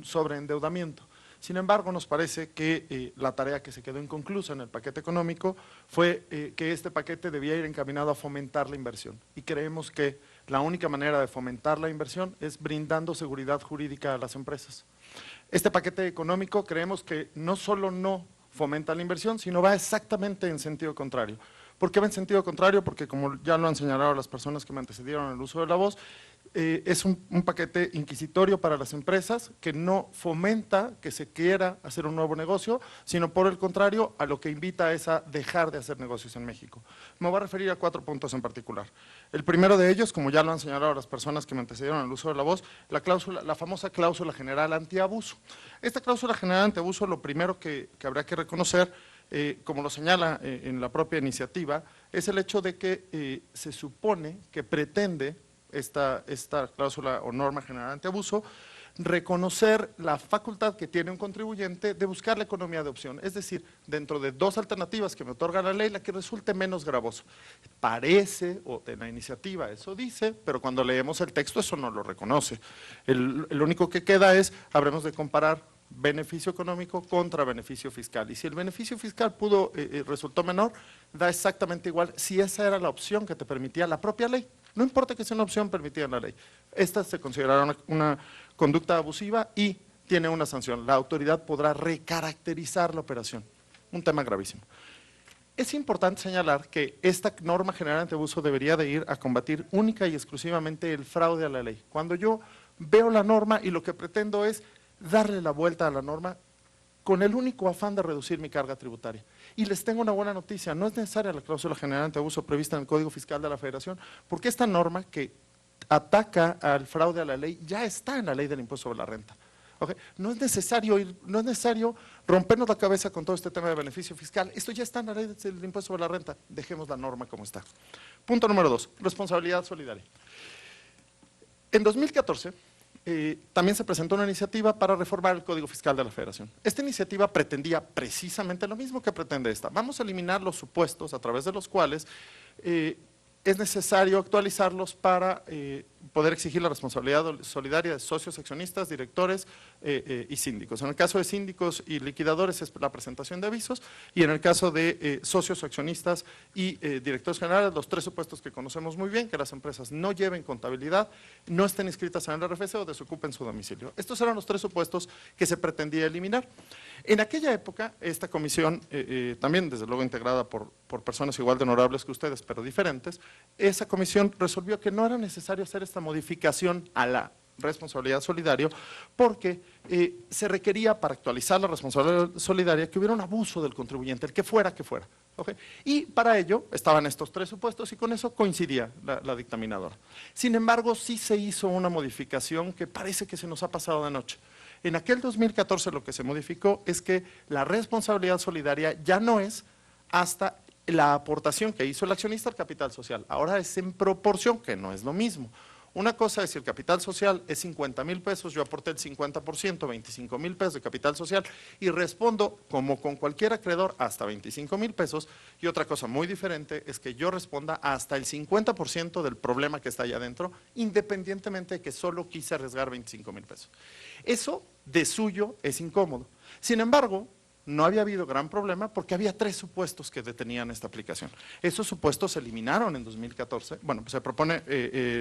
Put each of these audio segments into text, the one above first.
un sobreendeudamiento. Sin embargo, nos parece que la tarea que se quedó inconclusa en el paquete económico fue que este paquete debía ir encaminado a fomentar la inversión. Y creemos que la única manera de fomentar la inversión es brindando seguridad jurídica a las empresas. Este paquete económico creemos que no solo no fomenta la inversión, sino va exactamente en sentido contrario. ¿Por qué va en sentido contrario? Porque como ya lo han señalado las personas que me antecedieron en el uso de la voz, es un paquete inquisitorio para las empresas que no fomenta que se quiera hacer un nuevo negocio, sino por el contrario, a lo que invita es a dejar de hacer negocios en México. Me voy a referir a 4 puntos en particular. El primero de ellos, como ya lo han señalado las personas que me antecedieron en el uso de la voz, la famosa cláusula general antiabuso. Esta cláusula general antiabuso, lo primero que habría que reconocer, como lo señala en la propia iniciativa, es el hecho de que se supone que pretende esta cláusula o norma general antiabuso reconocer la facultad que tiene un contribuyente de buscar la economía de opción, es decir, dentro de 2 alternativas que me otorga la ley, la que resulte menos gravoso. Parece, o en la iniciativa eso dice, pero cuando leemos el texto eso no lo reconoce. El único que queda es, habremos de comparar beneficio económico contra beneficio fiscal. Y si el beneficio fiscal resultó menor, da exactamente igual si esa era la opción que te permitía la propia ley. No importa que sea una opción permitida en la ley. Esta se considerará una conducta abusiva y tiene una sanción. La autoridad podrá recaracterizar la operación. Un tema gravísimo. Es importante señalar que esta norma general antiabuso debería de ir a combatir única y exclusivamente el fraude a la ley. Cuando yo veo la norma y lo que pretendo es darle la vuelta a la norma con el único afán de reducir mi carga tributaria. Y les tengo una buena noticia, no es necesaria la cláusula general antiabuso prevista en el Código Fiscal de la Federación, porque esta norma que ataca al fraude a la ley ya está en la Ley del Impuesto sobre la Renta. ¿Okay? No es necesario rompernos la cabeza con todo este tema de beneficio fiscal, esto ya está en la Ley del Impuesto sobre la Renta, dejemos la norma como está. Punto número 2, responsabilidad solidaria. En 2014, también se presentó una iniciativa para reformar el Código Fiscal de la Federación. Esta iniciativa pretendía precisamente lo mismo que pretende esta. Vamos a eliminar los supuestos a través de los cuales es necesario actualizarlos para poder exigir la responsabilidad solidaria de socios, accionistas, directores y síndicos. En el caso de síndicos y liquidadores es la presentación de avisos y en el caso de socios, accionistas y directores generales, los 3 supuestos que conocemos muy bien, que las empresas no lleven contabilidad, no estén inscritas en el RFC o desocupen su domicilio. Estos eran los 3 supuestos que se pretendía eliminar. En aquella época, esta comisión, también desde luego integrada por personas igual de honorables que ustedes, pero diferentes, esa comisión resolvió que no era necesario hacer esta modificación a la responsabilidad solidaria porque se requería para actualizar la responsabilidad solidaria que hubiera un abuso del contribuyente, el que fuera. ¿Okay? Y para ello estaban estos 3 supuestos y con eso coincidía la dictaminadora. Sin embargo, sí se hizo una modificación que parece que se nos ha pasado de noche. En aquel 2014 lo que se modificó es que la responsabilidad solidaria ya no es hasta la aportación que hizo el accionista al capital social, ahora es en proporción, que no es lo mismo. Una cosa es si el capital social es 50,000 pesos, yo aporté el 50%, 25,000 pesos de capital social y respondo como con cualquier acreedor hasta 25,000 pesos y otra cosa muy diferente es que yo responda hasta el 50% del problema que está allá adentro, independientemente de que solo quise arriesgar 25,000 pesos. Eso de suyo es incómodo. Sin embargo, no había habido gran problema porque había 3 supuestos que detenían esta aplicación. Esos supuestos se eliminaron en 2014, bueno, pues se propone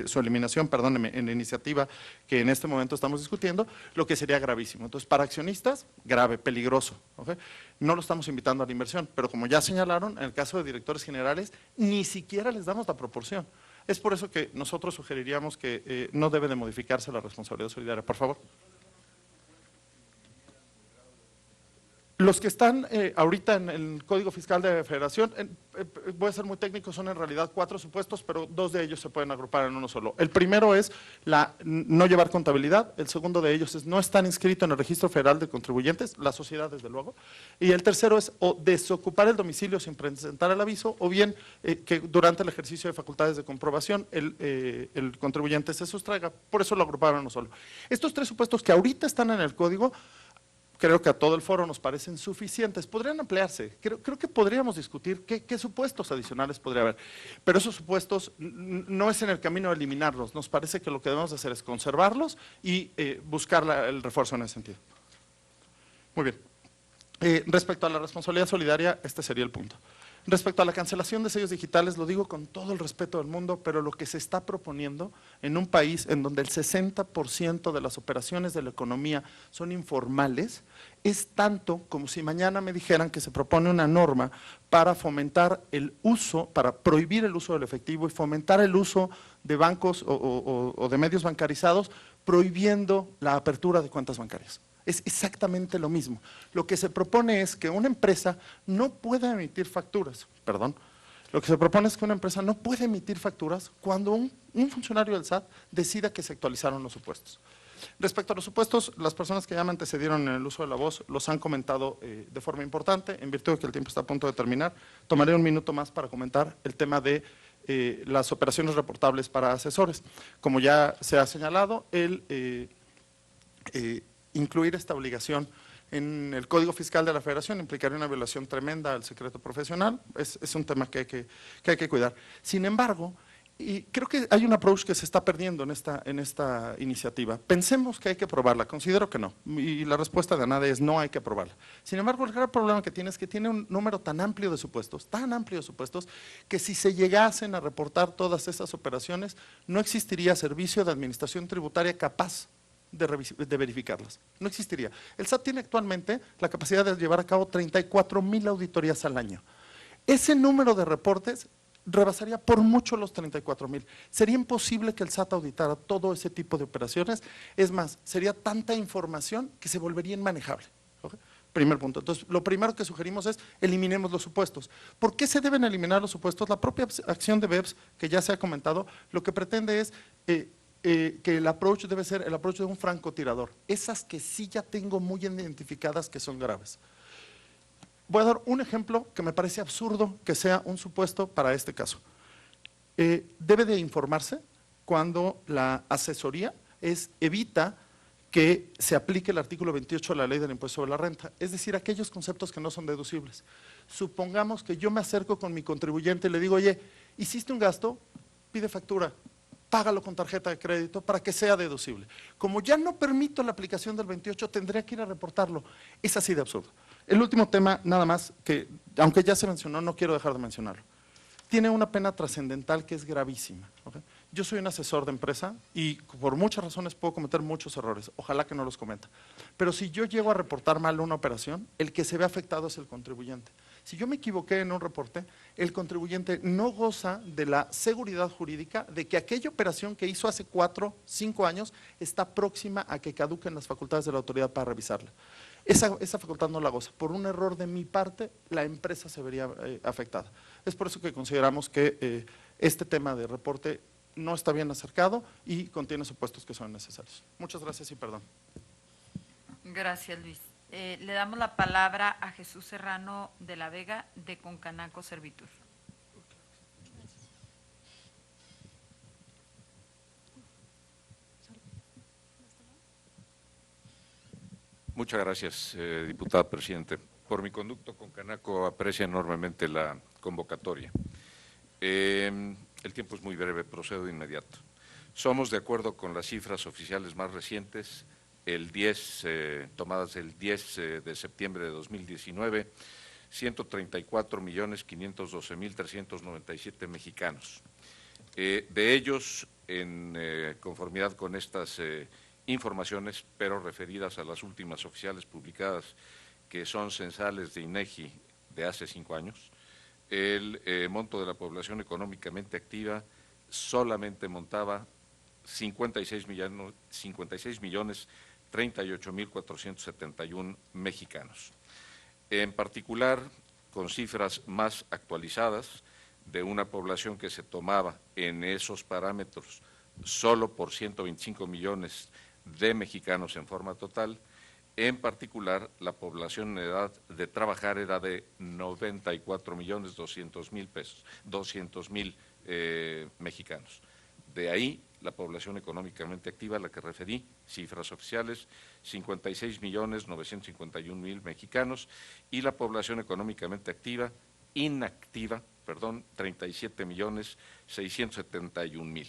su eliminación, perdónenme, en la iniciativa que en este momento estamos discutiendo, lo que sería gravísimo. Entonces, para accionistas, grave, peligroso. ¿Okay? No lo estamos invitando a la inversión, pero como ya señalaron, en el caso de directores generales, ni siquiera les damos la proporción. Es por eso que nosotros sugeriríamos que no debe de modificarse la responsabilidad solidaria. Por favor. Los que están ahorita en el Código Fiscal de Federación, voy a ser muy técnico, son en realidad 4 supuestos, pero 2 de ellos se pueden agrupar en uno solo. El primero es no llevar contabilidad, el segundo de ellos es no estar inscrito en el Registro Federal de Contribuyentes, la sociedad desde luego, y el tercero es o desocupar el domicilio sin presentar el aviso, o bien que durante el ejercicio de facultades de comprobación el contribuyente se sustraiga, por eso lo agruparon en uno solo. Estos 3 supuestos que ahorita están en el Código, creo que a todo el foro nos parecen suficientes. Podrían ampliarse. Creo que podríamos discutir qué supuestos adicionales podría haber. Pero esos supuestos no es en el camino de eliminarlos. Nos parece que lo que debemos hacer es conservarlos y buscar el refuerzo en ese sentido. Muy bien. Respecto a la responsabilidad solidaria, este sería el punto. Respecto a la cancelación de sellos digitales, lo digo con todo el respeto del mundo, pero lo que se está proponiendo en un país en donde el 60% de las operaciones de la economía son informales, es tanto como si mañana me dijeran que se propone una norma para fomentar el uso, para prohibir el uso del efectivo y fomentar el uso de bancos o de medios bancarizados, prohibiendo la apertura de cuentas bancarias. Es exactamente lo mismo. Lo que se propone es que una empresa no pueda emitir facturas, lo que se propone es que una empresa no puede emitir facturas cuando un funcionario del SAT decida que se actualizaron los supuestos. Respecto a los supuestos, las personas que ya me antecedieron en el uso de la voz los han comentado de forma importante. En virtud de que el tiempo está a punto de terminar, tomaré un minuto más para comentar el tema de las operaciones reportables para asesores. Como ya se ha señalado, incluir esta obligación en el Código Fiscal de la Federación implicaría una violación tremenda al secreto profesional, es un tema que hay que cuidar. Sin embargo, y creo que hay un approach que se está perdiendo en esta iniciativa. Pensemos que hay que aprobarla, considero que no, y la respuesta de ANADE es no hay que aprobarla. Sin embargo, el gran problema que tiene es que tiene un número tan amplio de supuestos, que si se llegasen a reportar todas esas operaciones, no existiría servicio de administración tributaria capaz de verificarlas. No existiría. El SAT tiene actualmente la capacidad de llevar a cabo 34,000 auditorías al año. Ese número de reportes rebasaría por mucho los 34,000. Sería imposible que el SAT auditara todo ese tipo de operaciones. Es más, sería tanta información que se volvería inmanejable. ¿Okay? Primer punto. Entonces, lo primero que sugerimos es eliminemos los supuestos. ¿Por qué se deben eliminar los supuestos? La propia acción de BEPS, que ya se ha comentado, lo que pretende es que el approach debe ser el approach de un francotirador. Esas que sí ya tengo muy identificadas que son graves. Voy a dar un ejemplo que me parece absurdo que sea un supuesto para este caso. Debe de informarse cuando la asesoría evita que se aplique el artículo 28 de la Ley del Impuesto sobre la Renta, es decir, aquellos conceptos que no son deducibles. Supongamos que yo me acerco con mi contribuyente y le digo, oye, ¿hiciste un gasto? Pide factura. Págalo con tarjeta de crédito para que sea deducible. Como ya no permito la aplicación del 28, tendría que ir a reportarlo. Es así de absurdo. El último tema, nada más, que aunque ya se mencionó, no quiero dejar de mencionarlo. Tiene una pena trascendental que es gravísima. ¿Okay? Yo soy un asesor de empresa y por muchas razones puedo cometer muchos errores. Ojalá que no los cometa. Pero si yo llego a reportar mal una operación, el que se ve afectado es el contribuyente. Si yo me equivoqué en un reporte, el contribuyente no goza de la seguridad jurídica de que aquella operación que hizo hace 4, 5 años está próxima a que caduquen las facultades de la autoridad para revisarla. Esa facultad no la goza. Por un error de mi parte, la empresa se vería afectada. Es por eso que consideramos que este tema de reporte no está bien acercado y contiene supuestos que son necesarios. Muchas gracias y perdón. Gracias, Luis. Le damos la palabra a Jesús Serrano de la Vega, de Concanaco Servitur. Muchas gracias, diputada presidente. Por mi conducto, Concanaco aprecia enormemente la convocatoria. El tiempo es muy breve, procedo de inmediato. Somos de acuerdo con las cifras oficiales más recientes, tomadas el 10 de septiembre de 2019, 134.512.397 mexicanos. De ellos, en conformidad con estas informaciones, pero referidas a las últimas oficiales publicadas, que son censales de INEGI de hace 5 años, el monto de la población económicamente activa solamente montaba 56.038.471 mexicanos. En particular, con cifras más actualizadas de una población que se tomaba en esos parámetros solo por 125 millones de mexicanos en forma total, en particular la población en edad de trabajar era de 94.200.000 pesos, 200,000 mexicanos. De ahí la población económicamente activa, a la que referí, cifras oficiales, 56.951.000 mexicanos, y la población económicamente inactiva, 37.671.000.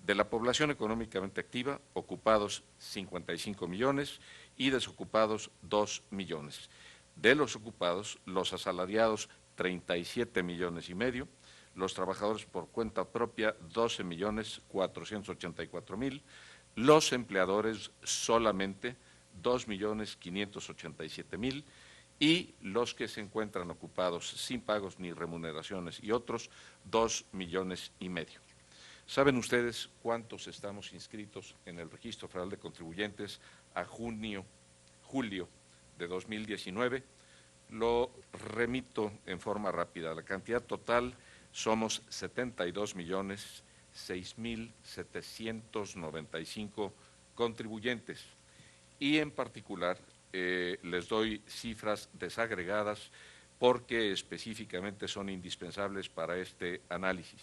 De la población económicamente activa, ocupados 55 millones y desocupados 2 millones. De los ocupados, los asalariados 37 millones y medio, los trabajadores por cuenta propia 12.484.000, los empleadores solamente 2.587.000 y los que se encuentran ocupados sin pagos ni remuneraciones y otros 2 millones y medio. ¿Saben ustedes cuántos estamos inscritos en el Registro Federal de Contribuyentes a julio de 2019? Lo remito en forma rápida. La cantidad total somos 72.006.795 contribuyentes y en particular les doy cifras desagregadas porque específicamente son indispensables para este análisis.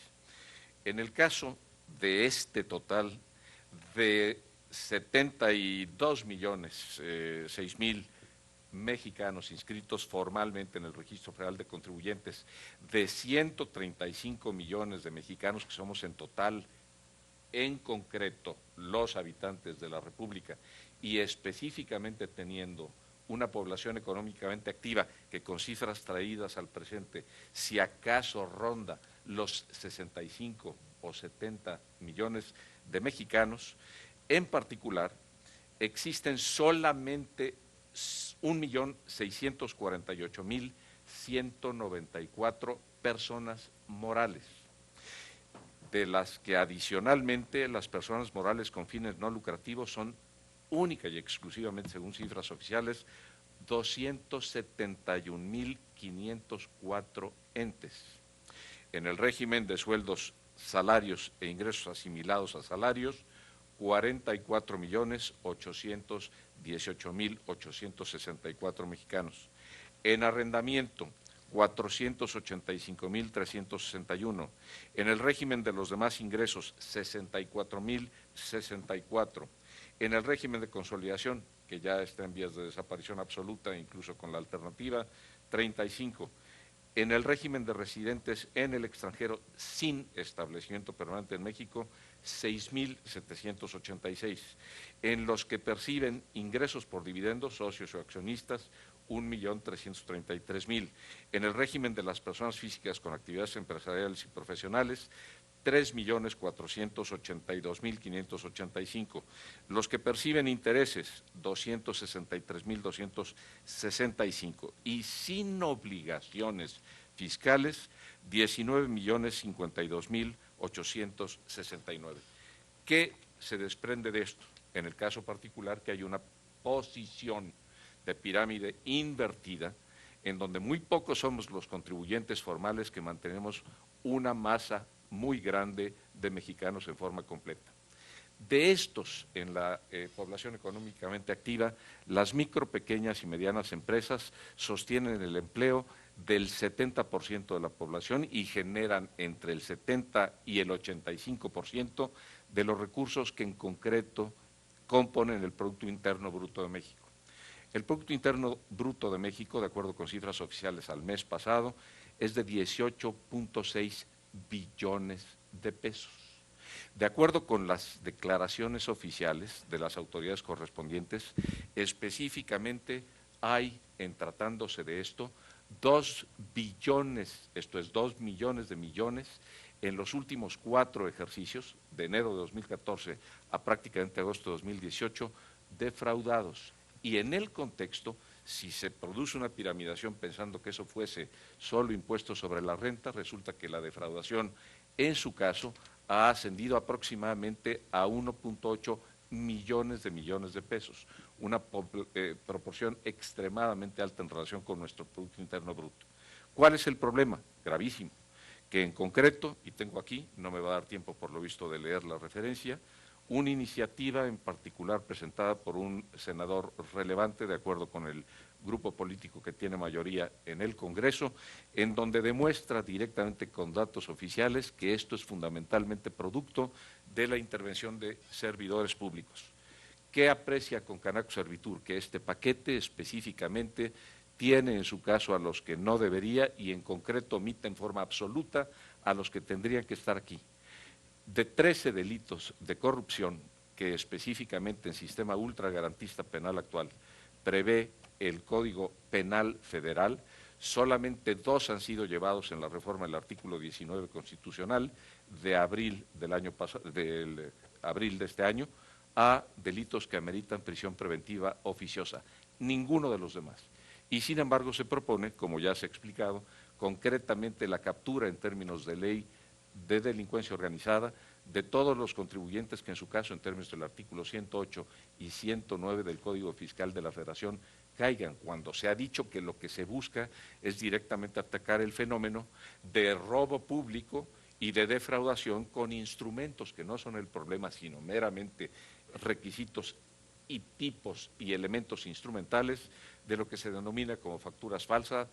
En el caso de este total de 72.006.000 mexicanos inscritos formalmente en el Registro Federal de Contribuyentes, de 135 millones de mexicanos que somos en total, en concreto, los habitantes de la República, y específicamente teniendo una población económicamente activa que con cifras traídas al presente, si acaso ronda los 65 o 70 millones de mexicanos, en particular, existen solamente 1.648.194 personas morales, de las que adicionalmente las personas morales con fines no lucrativos son única y exclusivamente, según cifras oficiales, 271.504 entes. En el régimen de sueldos, salarios e ingresos asimilados a salarios, 44.818.864 mexicanos. En arrendamiento, 485.361. En el régimen de los demás ingresos, 64.064. En el régimen de consolidación, que ya está en vías de desaparición absoluta, incluso con la alternativa, 35. En el régimen de residentes en el extranjero sin establecimiento permanente en México, 6.786. En los que perciben ingresos por dividendos, socios o accionistas, 1.333.000. En el régimen de las personas físicas con actividades empresariales y profesionales, 3.482.585. Los que perciben intereses, 263.265. Y sin obligaciones fiscales, 19.052.869. ¿Qué se desprende de esto? En el caso particular, que hay una posición de pirámide invertida, en donde muy pocos somos los contribuyentes formales que mantenemos una masa muy grande de mexicanos en forma completa. De estos, en la población económicamente activa, las micro, pequeñas y medianas empresas sostienen el empleo del 70% de la población y generan entre el 70 y el 85% de los recursos que en concreto componen el Producto Interno Bruto de México. El Producto Interno Bruto de México, de acuerdo con cifras oficiales al mes pasado, es de 18.6 billones de pesos. De acuerdo con las declaraciones oficiales de las autoridades correspondientes, específicamente hay, en tratándose de esto, 2 billones, esto es 2 millones de millones, en los últimos 4 ejercicios, de enero de 2014 a prácticamente agosto de 2018, defraudados. Y en el contexto, si se produce una piramidación pensando que eso fuese solo impuesto sobre la renta, resulta que la defraudación, en su caso, ha ascendido aproximadamente a 1.8 millones de pesos, una proporción extremadamente alta en relación con nuestro Producto Interno Bruto. ¿Cuál es el problema? Gravísimo, que en concreto, y tengo aquí, no me va a dar tiempo por lo visto de leer la referencia, una iniciativa en particular presentada por un senador relevante, de acuerdo con el grupo político que tiene mayoría en el Congreso, en donde demuestra directamente con datos oficiales que esto es fundamentalmente producto de la intervención de servidores públicos. ¿Qué aprecia Concanaco Servitur? Que este paquete específicamente tiene en su caso a los que no debería y en concreto omite en forma absoluta a los que tendrían que estar aquí. De 13 delitos de corrupción que específicamente en sistema ultragarantista penal actual prevé el Código Penal Federal, solamente 2 han sido llevados en la reforma del artículo 19 constitucional de abril del año pasado, del abril de este año, a delitos que ameritan prisión preventiva oficiosa. Ninguno de los demás. Y sin embargo se propone, como ya se ha explicado, concretamente la captura en términos de ley de delincuencia organizada de todos los contribuyentes que en su caso en términos del artículo 108 y 109 del Código Fiscal de la Federación caigan, cuando se ha dicho que lo que se busca es directamente atacar el fenómeno de robo público y de defraudación con instrumentos que no son el problema, sino meramente requisitos y tipos y elementos instrumentales de lo que se denomina como facturas falsas,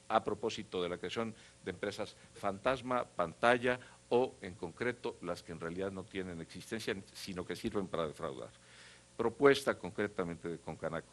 a propósito de la creación de empresas fantasma, pantalla o en concreto las que en realidad no tienen existencia, sino que sirven para defraudar. Propuesta concretamente de Concanaco.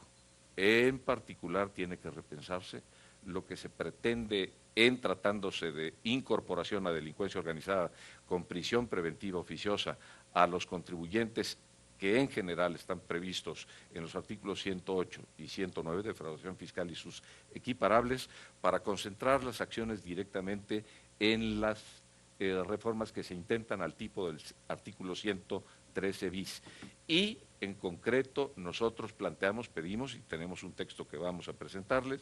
En particular tiene que repensarse lo que se pretende en tratándose de incorporación a delincuencia organizada con prisión preventiva oficiosa a los contribuyentes que en general están previstos en los artículos 108 y 109 de defraudación fiscal y sus equiparables, para concentrar las acciones directamente en las reformas que se intentan al tipo del artículo 113 bis. Y en concreto nosotros planteamos, pedimos y tenemos un texto que vamos a presentarles,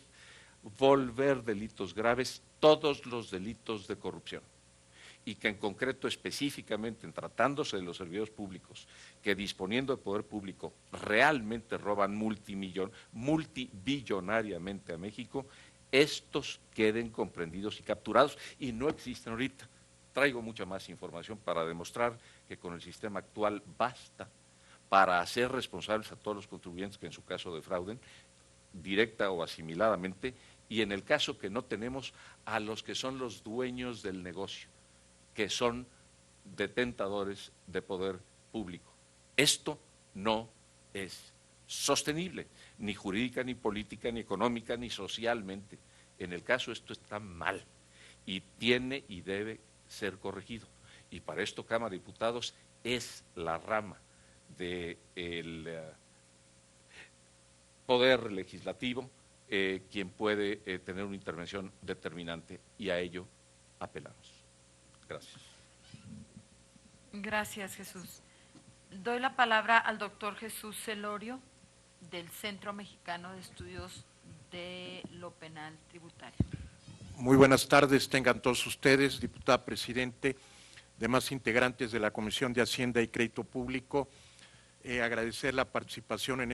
volver delitos graves todos los delitos de corrupción. Y que en concreto específicamente en tratándose de los servidores públicos que disponiendo de poder público realmente roban multibillonariamente a México, estos queden comprendidos y capturados y no existen ahorita. Traigo mucha más información para demostrar que con el sistema actual basta para hacer responsables a todos los contribuyentes que en su caso defrauden, directa o asimiladamente, y en el caso que no tenemos, a los que son los dueños del negocio, que son detentadores de poder público. Esto no es sostenible, ni jurídica, ni política, ni económica, ni socialmente. En el caso esto está mal y tiene y debe ser corregido. Y para esto Cámara de Diputados es la rama del poder legislativo quien puede tener una intervención determinante y a ello apelamos. Gracias. Gracias, Jesús. Doy la palabra al doctor Jesús Celorio, del Centro Mexicano de Estudios de lo Penal Tributario. Muy buenas tardes, tengan todos ustedes, diputada presidente, demás integrantes de la Comisión de Hacienda y Crédito Público. Agradecer la participación en